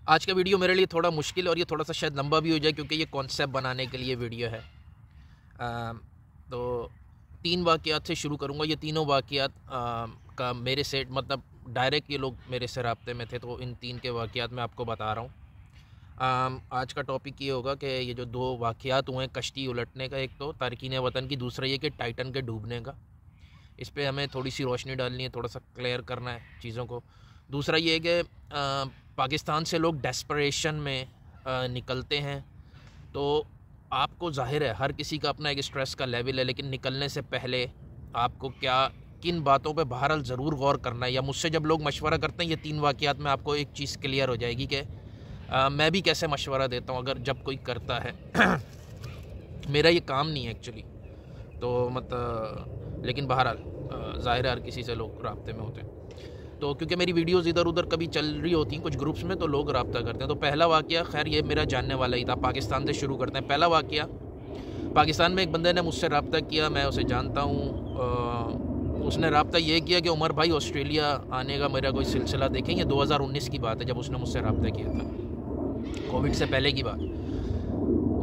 آج کا ویڈیو میرے لیے تھوڑا مشکل اور یہ تھوڑا سا شاید لمبا بھی ہو جائے کیونکہ یہ کانسیپٹ بنانے کے لیے ویڈیو ہے۔ تو 3 واقعات سے شروع کروں گا۔ یہ تینوں واقعات کا میرے سے مطلب ڈائریکٹ یہ لوگ میرے سے رابطے میں تھے، تو ان 3 کے واقعات میں آپ کو بتا رہا ہوں۔ آج کا ٹاپک یہ ہوگا کہ یہ جو 2 واقعات ہوئے ہیں کشتی الٹنے کا، ایک تو تارکین وطن کی، دوسرا یہ کہ ٹائٹن کے ڈوبنے کا۔ اس پہ ہمیں تھوڑی سی روشنی ڈالنی ہے، تھوڑا سا کلیئر کرنا ہے چیزوں کو۔ دوسرا یہ کہ پاکستان سے لوگ ڈیسپریشن میں نکلتے ہیں، تو آپ کو ظاہر ہے ہر کسی کا اپنا ایک اسٹریس کا لیول ہے، لیکن نکلنے سے پہلے آپ کو کن باتوں پہ بہرحال ضرور غور کرنا ہے، یا مجھ سے جب لوگ مشورہ کرتے ہیں یہ 3 واقعات میں آپ کو ایک چیز کلیئر ہو جائے گی کہ میں بھی کیسے مشورہ دیتا ہوں اگر جب کوئی کرتا ہے۔ میرا یہ کام نہیں ہے ایکچولی، تو لیکن بہرحال ظاہر ہے ہر کسی سے لوگ رابطے میں ہوتے ہیں، تو کیونکہ میری ویڈیوز ادھر ادھر کبھی چل رہی ہوتی ہیں کچھ گروپس میں، تو لوگ رابطہ کرتے ہیں۔ تو پہلا واقعہ خیر یہ میرا جاننے والا ہی تھا، پاکستان سے شروع کرتے ہیں۔ پہلا واقعہ پاکستان میں ایک بندے نے مجھ سے رابطہ کیا، میں اسے جانتا ہوں۔ اس نے رابطہ یہ کیا کہ عمر بھائی آسٹریلیا آنے کا میرا کوئی سلسلہ دیکھیں۔ یہ 2019 کی بات ہے جب اس نے مجھ سے رابطہ کیا تھا، کووڈ سے پہلے کی بات۔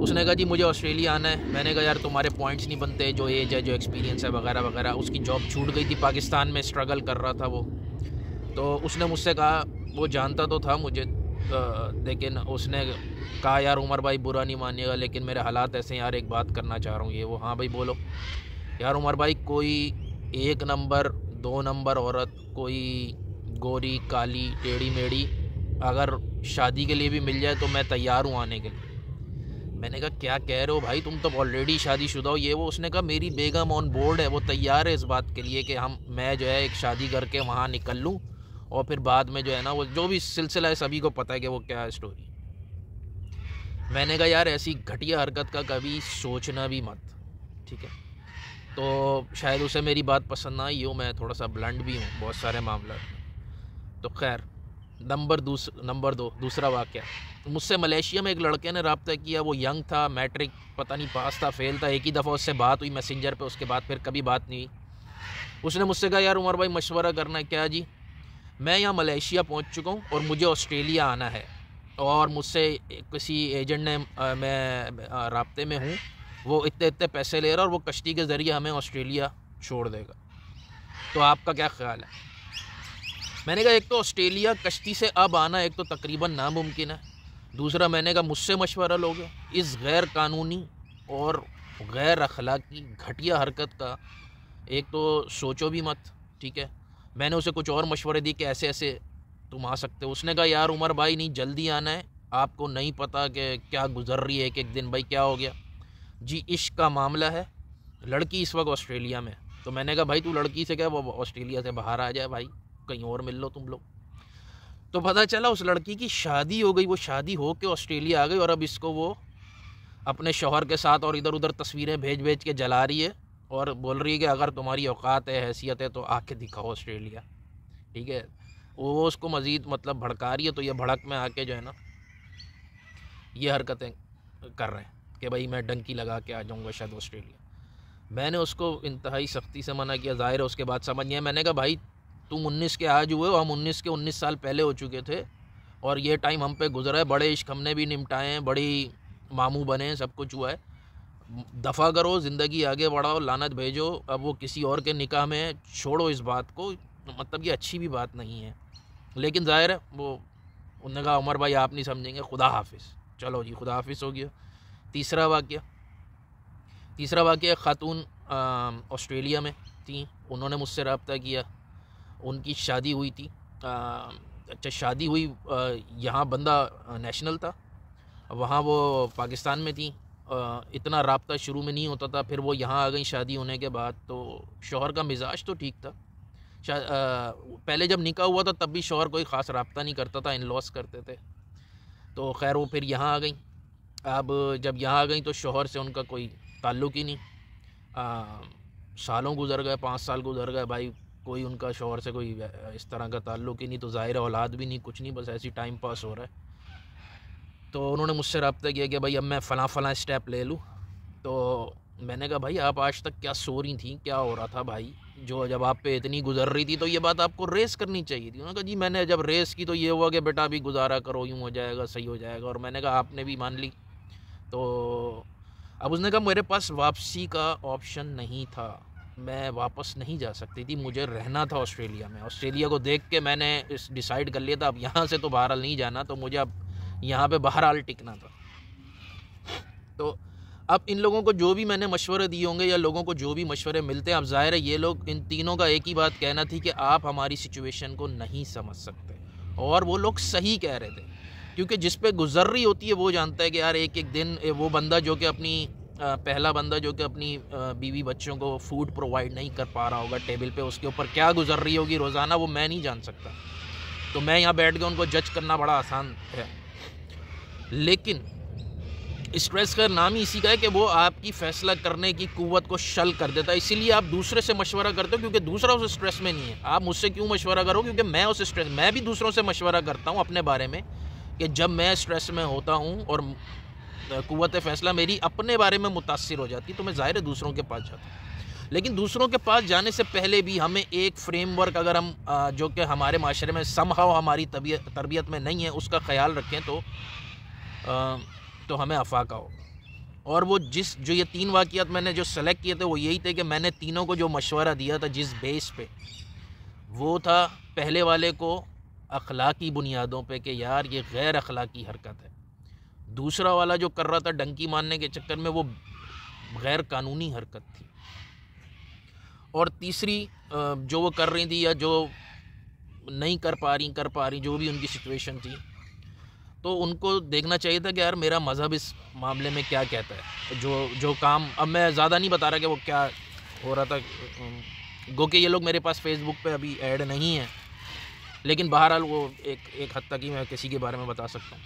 اس نے کہا جی مجھے آسٹریلیا آنا ہے۔ میں نے کہا یار تمہارے پوائنٹس نہیں بنتے، جو ایج ہے، جو ایکسپیرینس ہے وغیرہ وغیرہ۔ اس کی جاب چھوٹ گئی تھی پاکستان میں، اسٹرگل کر رہا تھا وہ۔ تو اس نے مجھ سے کہا، وہ جانتا تو تھا مجھے، لیکن اس نے کہا یار عمر بھائی برا نہیں مانیے گا لیکن میرے حالات ایسے ہیں یار، ایک بات کرنا چاہ رہا ہوں یہ وہ۔ ہاں بھائی بولو۔ یار عمر بھائی کوئی 1 نمبر 2 نمبر عورت، کوئی گوری کالی ٹیڑھی میڑھی اگر شادی کے لیے بھی مل جائے تو میں تیار ہوں آنے کے لیے۔ میں نے کہا کیا کہہ رہے ہو بھائی، تم تو آلریڈی شادی شدہ ہو یہ وہ۔ اس نے کہا میری بیگم آن بورڈ ہے، وہ تیار ہے اس بات کے لیے کہ میں جو ہے ایک شادی کر کے وہاں نکل لوں، اور پھر بعد میں جو ہے نا وہ جو بھی سلسلہ ہے سبھی کو پتہ ہے کہ وہ کیا ہے سٹوری۔ میں نے کہا یار ایسی گھٹیا حرکت کا کبھی سوچنا بھی مت، ٹھیک ہے۔ تو شاید اسے میری بات پسند نہ آئی ہو، میں تھوڑا سا بلنڈ بھی ہوں بہت سارے معاملات میں۔ تو خیر نمبر 2 دوسرا واقعہ، مجھ سے ملیشیا میں ایک لڑکے نے رابطہ کیا۔ وہ ینگ تھا، میٹرک پتہ نہیں پاس تھا فیل تھا، ایک ہی دفعہ اس سے بات ہوئی میسنجر پہ، اس کے بعد پھر کبھی بات نہیں ہوئی۔ اس نے مجھ سے کہا یار عمر بھائی مشورہ کرنا ہے۔ کیا جی؟ میں یہاں ملیشیا پہنچ چکا ہوں اور مجھے آسٹریلیا آنا ہے، اور مجھ سے کسی ایجنٹ نے میں رابطے میں ہوں، وہ اتنے پیسے لے رہا اور وہ کشتی کے ذریعے ہمیں آسٹریلیا چھوڑ دے گا، تو آپ کا کیا خیال ہے؟ میں نے کہا ایک تو آسٹریلیا کشتی سے اب آنا ایک تو تقریباً ناممکن ہے، دوسرا میں نے کہا مجھ سے مشورہ لوگے اس غیر قانونی اور غیر اخلاقی گھٹیا حرکت کا، ایک تو سوچو بھی مت، ٹھیک ہے۔ میں نے اسے کچھ اور مشورے دی کہ ایسے ایسے تم آ سکتے ہو۔ اس نے کہا یار عمر بھائی نہیں جلدی آنا ہے، آپ کو نہیں پتہ کہ کیا گزر رہی ہے ایک دن۔ بھائی کیا ہو گیا؟ جی عشق کا معاملہ ہے، لڑکی اس وقت آسٹریلیا میں۔ تو میں نے کہا بھائی تو لڑکی سے کیا وہ آسٹریلیا سے باہر آ جائے بھائی، کہیں اور مل لو تم لوگ۔ تو پتہ چلا اس لڑکی کی شادی ہو گئی، وہ شادی ہو کے آسٹریلیا آ گئی، اور اب اس کو وہ اپنے شوہر کے ساتھ اور ادھر ادھر تصویریں بھیج کے جلا رہی ہے، اور بول رہی ہے کہ اگر تمہاری اوقات ہے حیثیت ہے تو آ کے دکھاؤ آسٹریلیا، ٹھیک ہے۔ وہ اس کو مزید مطلب بھڑکا رہی ہے، تو یہ بھڑک میں آ کے جو ہے نا یہ حرکتیں کر رہے ہیں کہ بھائی میں ڈنکی لگا کے آ جاؤں گا شاید آسٹریلیا۔ میں نے اس کو انتہائی سختی سے منع کیا، ظاہر ہے اس کے بعد سمجھ نہیں آیا۔ میں نے کہا بھائی تم 19 کے آج ہوئے ہو، ہم 19 کے 19 سال پہلے ہو چکے تھے، اور یہ ٹائم ہم پہ گزرا ہے، بڑے عشق ہم نے بھی نمٹائے ہیں، بڑی ماموں بنے ہیں، سب کچھ ہوا ہے۔ دفع کرو، زندگی آگے بڑھاؤ، لعنت بھیجو، اب وہ کسی اور کے نکاح میں چھوڑو اس بات کو، مطلب یہ اچھی بھی بات نہیں ہے۔ لیکن ظاہر ہے وہ انہوں نے کہا عمر بھائی آپ نہیں سمجھیں گے، خدا حافظ۔ چلو جی خدا حافظ ہو گیا۔ تیسرا واقعہ ایک خاتون آسٹریلیا میں تھیں، انہوں نے مجھ سے رابطہ کیا، ان کی شادی ہوئی تھی۔ اچھا شادی ہوئی، یہاں بندہ نیشنل تھا، وہاں وہ پاکستان میں تھیں۔ اتنا رابطہ شروع میں نہیں ہوتا تھا، پھر وہ یہاں آ گئیں شادی ہونے کے بعد۔ تو شوہر کا مزاج تو ٹھیک تھا، پہلے جب نکاح ہوا تھا تب بھی شوہر کوئی خاص رابطہ نہیں کرتا تھا، ان لاس کرتے تھے۔ تو خیر وہ پھر یہاں آ گئیں۔ اب جب یہاں آ گئیں تو شوہر سے ان کا کوئی تعلق ہی نہیں، سالوں گزر گئے، 5 سال گزر گئے بھائی، کوئی ان کا شوہر سے کوئی اس طرح کا تعلق ہی نہیں۔ تو ظاہر اولاد بھی نہیں، کچھ نہیں، بس ایسی ٹائم پاس ہو رہا ہے۔ تو انہوں نے مجھ سے رابطہ کیا کہ بھائی اب میں فلاں اسٹیپ لے لوں۔ تو میں نے کہا بھائی آپ آج تک کیا سو رہی تھیں، کیا ہو رہا تھا بھائی، جو جب آپ پہ اتنی گزر رہی تھی تو یہ بات آپ کو ریس کرنی چاہیے تھی. انہوں نے کہا جی میں نے جب ریس کی تو یہ ہوا کہ بیٹا ابھی گزارا کرو, یوں ہو جائے گا, صحیح ہو جائے گا. اور میں نے کہا آپ نے بھی مان لی. تو اب اس نے کہا میرے پاس واپسی کا آپشن نہیں تھا, میں واپس نہیں جا سکتی تھی, مجھے رہنا تھا آسٹریلیا میں. آسٹریلیا کو دیکھ کے میں نے ڈیسائیڈ کر لیا تھا اب یہاں سے تو بہرحال نہیں جانا, تو مجھے اب یہاں پہ بہرحال ٹکنا تھا. تو اب ان لوگوں کو جو بھی میں نے مشورے دیے ہوں گے یا لوگوں کو جو بھی مشورے ملتے ہیں, اب ظاہر ہے یہ لوگ ان تینوں کا ایک ہی بات کہنا تھی کہ آپ ہماری سچویشن کو نہیں سمجھ سکتے. اور وہ لوگ صحیح کہہ رہے تھے, کیونکہ جس پہ گزر رہی ہوتی ہے وہ جانتا ہے کہ یار ایک ایک دن وہ بندہ جو کہ اپنی پہلا بندہ جو کہ اپنی بیوی بچوں کو فوڈ پرووائڈ نہیں کر پا رہا ہوگا ٹیبل پہ, اس کے اوپر کیا گزر رہی ہوگی روزانہ, وہ میں نہیں جان سکتا. تو میں یہاں بیٹھ کے ان کو جج کرنا بڑا آسان ہے. لیکن اسٹریس کا نام ہی اسی کا ہے کہ وہ آپ کی فیصلہ کرنے کی قوت کو شل کر دیتا ہے. اسی لیے آپ دوسرے سے مشورہ کرتے ہو, کیونکہ دوسرا اس اسٹریس میں نہیں ہے. آپ مجھ سے کیوں مشورہ کرو, کیونکہ میں اس اسٹریس, میں بھی دوسروں سے مشورہ کرتا ہوں اپنے بارے میں کہ جب میں اسٹریس میں ہوتا ہوں اور قوت فیصلہ میری اپنے بارے میں متاثر ہو جاتی تو میں ظاہر ہے دوسروں کے پاس جاتا ہوں. لیکن دوسروں کے پاس جانے سے پہلے بھی ہمیں ایک فریم ورک اگر ہم جو کہ ہمارے معاشرے میں سمہاؤ ہماری تربیت میں نہیں ہے اس کا خیال رکھیں تو ہمیں افاقہ ہو. اور وہ جو یہ 3 واقعات میں نے جو سلیکٹ کیے تھے وہ یہی تھے کہ میں نے تینوں کو جو مشورہ دیا تھا جس بیس پہ, وہ تھا پہلے والے کو اخلاقی بنیادوں پہ کہ یار یہ غیر اخلاقی حرکت ہے. دوسرا والا جو کر رہا تھا ڈنکی مارنے کے چکر میں وہ غیر قانونی حرکت تھی. اور تیسری جو وہ کر رہی تھی یا جو نہیں کر پا رہی جو بھی ان کی سچویشن تھی, تو ان کو دیکھنا چاہیے تھا کہ یار میرا مذہب اس معاملے میں کیا کہتا ہے. جو کام, اب میں زیادہ نہیں بتا رہا کہ وہ کیا ہو رہا تھا, گو کہ یہ لوگ میرے پاس فیس بک پہ ابھی ایڈ نہیں ہیں, لیکن بہرحال وہ ایک حد تک ہی میں کسی کے بارے میں بتا سکتا ہوں.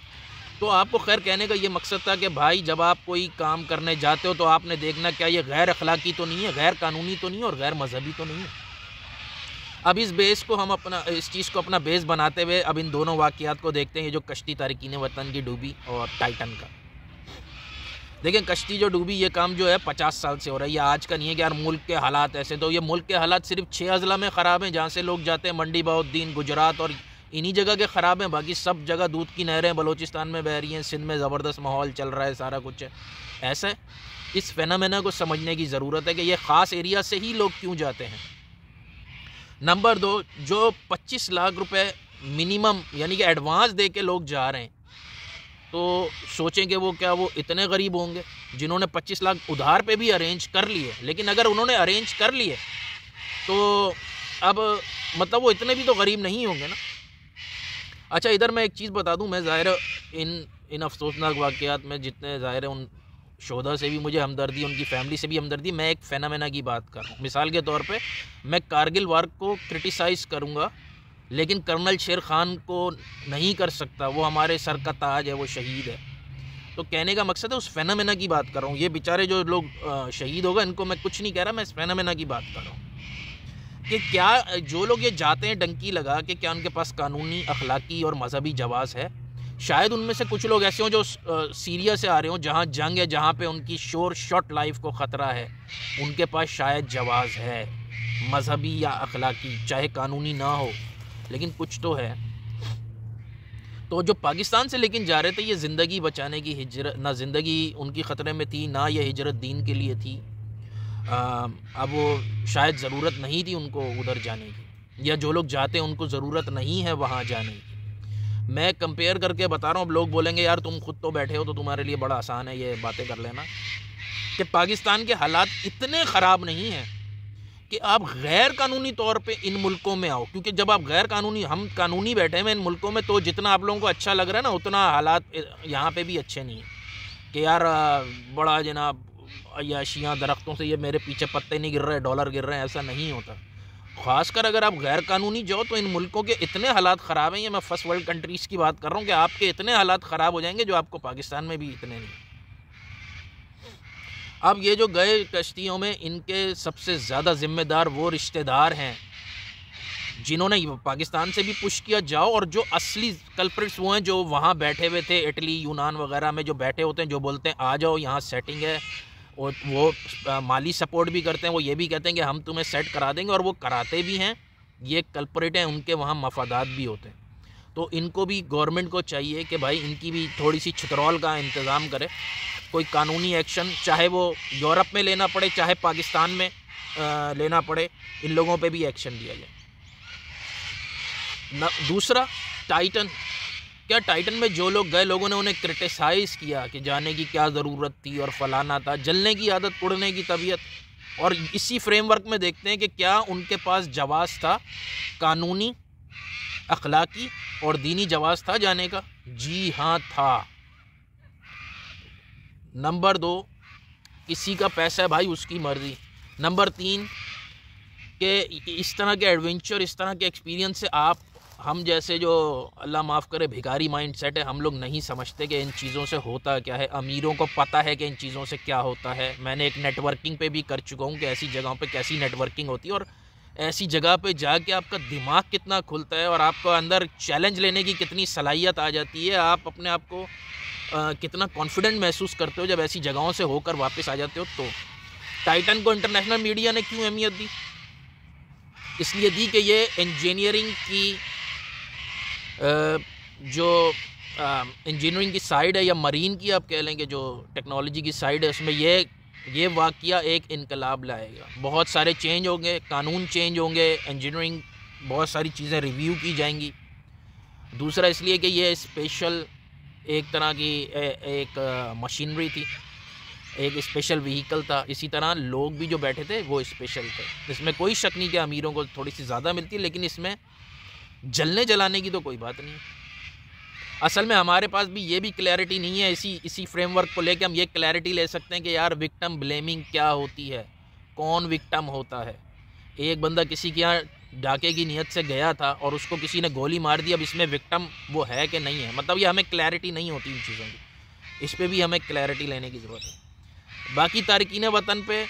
تو آپ کو خیر کہنے کا یہ مقصد تھا کہ بھائی جب آپ کوئی کام کرنے جاتے ہو تو آپ نے دیکھنا کیا یہ غیر اخلاقی تو نہیں ہے, غیر قانونی تو نہیں ہے, اور غیر مذہبی تو نہیں ہے. اب اس بیس کو ہم اس چیز کو اپنا بیس بناتے ہوئے اب ان دونوں واقعات کو دیکھتے ہیں, یہ جو کشتی تارکین وطن کی ڈوبی اور ٹائٹن کا. دیکھیں کشتی جو ڈوبی یہ کام جو ہے 50 سال سے ہو رہا ہے, یہ آج کا نہیں ہے کہ یار ملک کے حالات ایسے. تو یہ ملک کے حالات صرف 6 اضلاع میں خراب ہیں جہاں سے لوگ جاتے ہیں, منڈی بہاؤالدین, گجرات, اور انہی جگہ کے خراب ہیں. باقی سب جگہ دودھ کی نہریں بلوچستان میں بہہ رہی ہیں, سندھ میں زبردست ماحول چل رہا ہے, سارا کچھ ہے. ایسا ہے, اس فینامنا کو سمجھنے کی ضرورت ہے کہ یہ خاص ایریا سے ہی لوگ کیوں جاتے ہیں. نمبر 2, جو 25 لاکھ روپے منیمم یعنی کہ ایڈوانس دے کے لوگ جا رہے ہیں, تو سوچیں کہ وہ کیا وہ اتنے غریب ہوں گے جنہوں نے 25 لاکھ ادھار پہ بھی ارینج کر لیے. لیکن اگر انہوں نے ارینج کر لیے تو اب مطلب وہ اتنے بھی تو غریب نہیں ہوں گے نا. اچھا ادھر میں ایک چیز بتا دوں, میں ظاہر ان افسوسناک واقعات میں جتنے ظاہر ہے ان شہداء سے بھی مجھے ہمدردی, ان کی فیملی سے بھی ہمدردی. میں ایک فینامنا کی بات کر رہا ہوں. مثال کے طور پہ میں کارگل وار کو کرٹیسائز کروں گا لیکن کرنل شیر خان کو نہیں کر سکتا, وہ ہمارے سر کا تاج ہے, وہ شہید ہے. تو کہنے کا مقصد ہے اس فینامنا کی بات کر رہا ہوں. یہ بیچارے جو لوگ شہید ہوگا ان کو میں کچھ نہیں کہہ رہا, میں اس فینامنا کی بات کر رہا ہوں کہ کیا جو لوگ یہ جاتے ہیں ڈنکی لگا کہ کیا ان کے پاس قانونی, اخلاقی اور مذہبی جواز ہے. شاید ان میں سے کچھ لوگ ایسے ہوں جو سیریا سے آ رہے ہوں جہاں جنگ ہے, جہاں پہ ان کی شارٹ لائف کو خطرہ ہے, ان کے پاس شاید جواز ہے مذہبی یا اخلاقی, چاہے قانونی نہ ہو لیکن کچھ تو ہے. تو جو پاکستان سے لیکن جا رہے تھے یہ زندگی بچانے کی ہجرت, نہ زندگی ان کی خطرے میں تھی نہ یہ ہجرت دین کے لیے تھی. اب وہ شاید ضرورت نہیں تھی ان کو ادھر جانے کی, یا جو لوگ جاتے ہیں ان کو ضرورت نہیں ہے وہاں جانے کی. میں کمپیئر کر کے بتا رہا ہوں. اب لوگ بولیں گے یار تم خود تو بیٹھے ہو تو تمہارے لیے بڑا آسان ہے یہ باتیں کر لینا, کہ پاکستان کے حالات اتنے خراب نہیں ہیں کہ آپ غیر قانونی طور پہ ان ملکوں میں آؤ. کیونکہ جب آپ غیر قانونی, ہم قانونی بیٹھے ہیں ان ملکوں میں, تو جتنا آپ لوگوں کو اچھا لگ رہا ہے نا اتنا حالات یہاں پہ بھی اچھے نہیں ہیں کہ یار بڑا جناب عیاشیاں, درختوں سے یہ میرے پیچھے پتے نہیں گر رہے, ڈالر گر رہے ہیں, ایسا نہیں ہوتا. خاص کر اگر آپ غیر قانونی جاؤ تو ان ملکوں کے اتنے حالات خراب ہیں, یہ میں فرسٹ ورلڈ کنٹریز کی بات کر رہا ہوں, کہ آپ کے اتنے حالات خراب ہو جائیں گے جو آپ کو پاکستان میں بھی اتنے نہیں. اب یہ جو گئے کشتیوں میں ان کے سب سے زیادہ ذمہ دار وہ رشتہ دار ہیں جنہوں نے پاکستان سے بھی پش کیا جاؤ, اور جو اصلی کلپرٹس وہ ہیں جو وہاں بیٹھے ہوئے تھے, اٹلی, یونان وغیرہ میں جو بیٹھے ہوتے ہیں, جو بولتے ہیں آ جاؤ یہاں سیٹنگ ہے, اور وہ مالی سپورٹ بھی کرتے ہیں، وہ یہ بھی کہتے ہیں کہ ہم تمہیں سیٹ کرا دیں گے، اور وہ کراتے بھی ہیں. یہ کلپریٹ ہیں، ان کے وہاں مفادات بھی ہوتے ہیں. تو ان کو بھی گورنمنٹ کو چاہیے کہ بھائی ان کی بھی تھوڑی سی چھترول کا انتظام کرے. کوئی قانونی ایکشن چاہے وہ یورپ میں لینا پڑے چاہے پاکستان میں لینا پڑے، ان لوگوں پہ بھی ایکشن لیا جائے. دوسرا ٹائٹن، کیا ٹائٹن میں جو لوگ گئے لوگوں نے انہیں کرٹیسائز کیا کہ جانے کی کیا ضرورت تھی اور فلانا تھا، جلنے کی عادت، اڑنے کی طبیعت. اور اسی فریم ورک میں دیکھتے ہیں کہ کیا ان کے پاس جواز تھا، قانونی، اخلاقی اور دینی جواز تھا جانے کا؟ جی ہاں تھا. نمبر 2، کسی کا پیسہ ہے بھائی، اس کی مرضی. نمبر 3، کہ اس طرح کے ایڈونچر، اس طرح کے ایکسپیرینس سے ہم جیسے جو اللہ معاف کرے بھکاری مائنڈ سیٹ ہے، ہم لوگ نہیں سمجھتے کہ ان چیزوں سے ہوتا کیا ہے. امیروں کو پتہ ہے کہ ان چیزوں سے کیا ہوتا ہے. میں نے ایک نیٹ ورکنگ پہ بھی کر چکا ہوں کہ ایسی جگہوں پہ کیسی نیٹ ورکنگ ہوتی ہے، اور ایسی جگہ پہ جا کے آپ کا دماغ کتنا کھلتا ہے اور آپ کو اندر چیلنج لینے کی کتنی صلاحیت آ جاتی ہے. آپ اپنے آپ کو کتنا کانفیڈنٹ محسوس کرتے ہو جب ایسی جگہوں سے ہو کر واپس آ جاتے ہو. تو ٹائٹن کو انٹرنیشنل میڈیا نے کیوں اہمیت دی؟ اس لیے دی کہ یہ انجینئرنگ کی جو انجینئرنگ کی سائیڈ ہے، یا مرین کی آپ کہہ لیں کہ جو ٹیکنالوجی کی سائیڈ ہے، اس میں یہ واقعہ ایک انقلاب لائے گا. بہت سارے چینج ہوں گے، قانون چینج ہوں گے، انجینئرنگ بہت ساری چیزیں ریویو کی جائیں گی. دوسرا اس لیے کہ یہ اسپیشل ایک طرح کی ایک مشینری تھی، ایک اسپیشل وہیکل تھا. اسی طرح لوگ بھی جو بیٹھے تھے وہ اسپیشل تھے. اس میں کوئی شک نہیں کہ امیروں کو تھوڑی سی زیادہ ملتی ہے، لیکن اس میں جلنے جلانے کی تو کوئی بات نہیں. اصل میں ہمارے پاس بھی یہ بھی کلیئرٹی نہیں ہے. اسی فریم ورک کو لے کے ہم یہ کلیئرٹی لے سکتے ہیں کہ یار وکٹم بلیمنگ کیا ہوتی ہے، کون وکٹم ہوتا ہے. ایک بندہ کسی کے یہاں ڈاکے کی نیت سے گیا تھا اور اس کو کسی نے گولی مار دی، اب اس میں وکٹم وہ ہے کہ نہیں ہے، مطلب یہ ہمیں کلیئرٹی نہیں ہوتی ان چیزوں کی. اس پہ بھی ہمیں کلیئرٹی لینے کی ضرورت ہے. باقی تارکین وطن پہ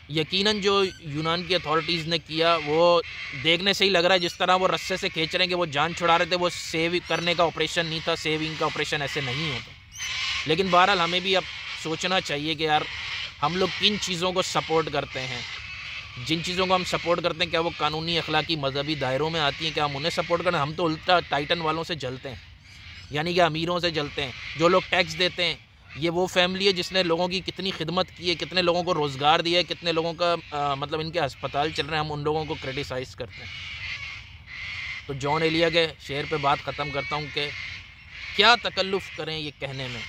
یقیناً جو یونان کی اتھارٹیز نے کیا وہ دیکھنے سے ہی لگ رہا ہے، جس طرح وہ رسے سے کھینچ رہے ہیں کہ وہ جان چھڑا رہے تھے، وہ سیو کرنے کا آپریشن نہیں تھا، سیونگ کا آپریشن ایسے نہیں ہوتا. لیکن بہرحال ہمیں بھی اب سوچنا چاہیے کہ یار ہم لوگ کن چیزوں کو سپورٹ کرتے ہیں. جن چیزوں کو ہم سپورٹ کرتے ہیں کیا وہ قانونی، اخلاقی، مذہبی دائروں میں آتی ہیں؟ کیا ہم انہیں سپورٹ کریں؟ ہم تو الٹا ٹائٹن والوں سے جلتے ہیں، یعنی کہ امیروں سے جلتے ہیں. جو لوگ ٹیکس دیتے ہیں، یہ وہ فیملی ہے جس نے لوگوں کی کتنی خدمت کی ہے، کتنے لوگوں کو روزگار دیا ہے، کتنے لوگوں کا مطلب ان کے ہسپتال چل رہے ہیں. ہم ان لوگوں کو کرٹیسائز کرتے ہیں. تو جان ایلیا کے شعر پہ بات ختم کرتا ہوں کہ کیا تکلف کریں یہ کہنے میں،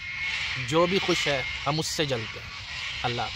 جو بھی خوش ہے ہم اس سے جلتے ہیں. اللہ